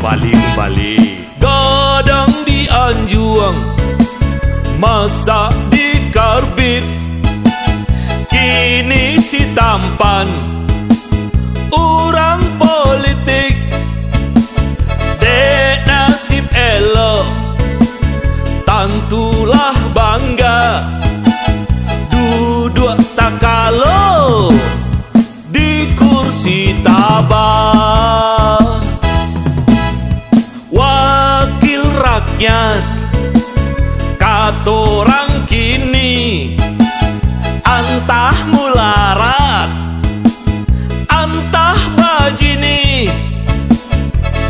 Bali gadang di Anjuang, masak di Karbit, kini si tampan orang politik. Dek nasib elok, tantulah bangga duduk tak kalau di kursi tabah. Wakil rakyat katorang kini, antah mularat antah bajini,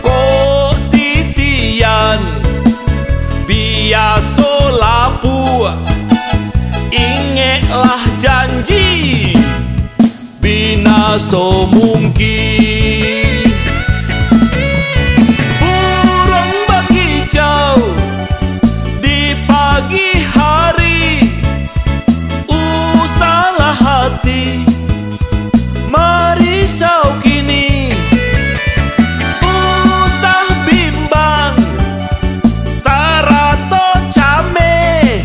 kok titian biaso lapu, ingetlah janji binaso mungkin. Burung bakicau di pagi hari, usalah hati merisau kini. Usah bimbang sarato came,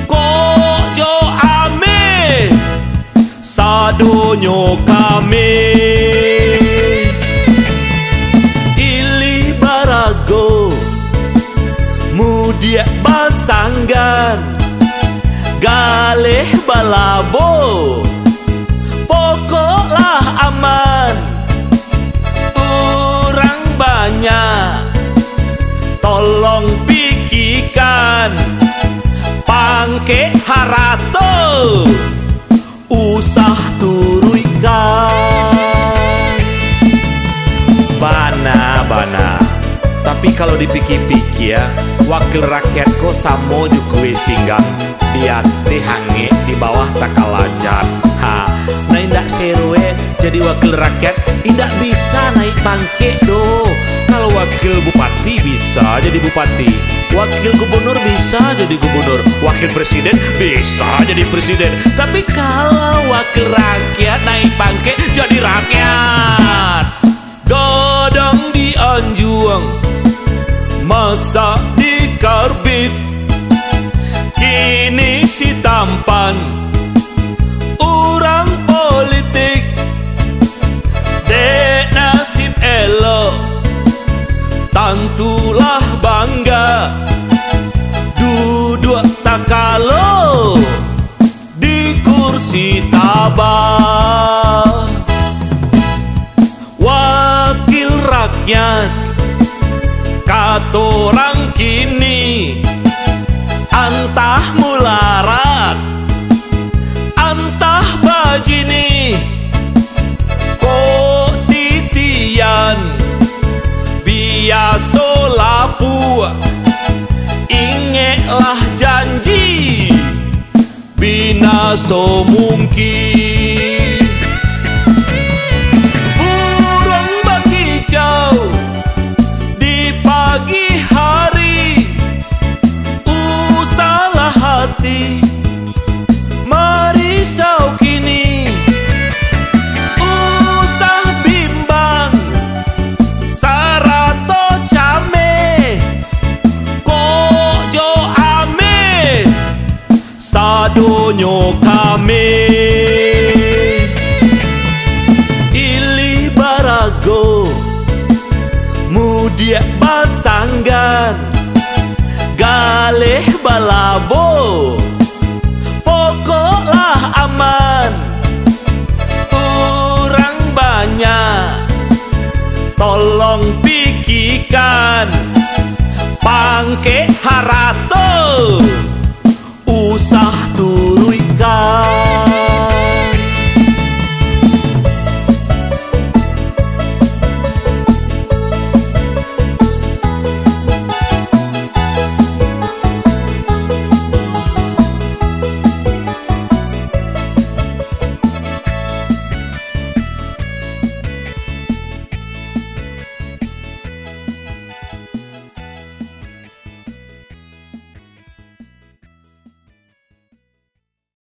kok jo ame sadonyo kami. Ili barago mudiak basanggan, galeh balabo pokoklah aman. Orang banyak tolong pikirkan, pangke harato usah turuikan. Bana tapi kalau dipikir-pikir ya, wakil rakyat ko samo juga singgah dia hange di bawah takalajan. Nah indak seruwe jadi wakil rakyat indak bisa naik pangke do. Kalau wakil bupati bisa jadi bupati, wakil gubernur bisa jadi gubernur, wakil presiden bisa jadi presiden. Tapi kalau wakil rakyat naik pangke jadi rakyat. Gadang di Anjuang, masak di Karbit, kini si tampan orang politik. Dek nasib elok, tantulah bangga duduk tak kalau di kursi tabah. Wakil rakyat katorang kini, antah mularat antah bajini, kok titian biaso lapu, ingetlah janji binaso mungkin. Burung bakicau di pagi hari, usalah hati merisau kini. Usah bimbang sarato came, kok jo ame sadonyo kami. Ili barago mudiak basanggan, galeh balabo pokoklah aman. Orang banyak tolong pikirkan, pangke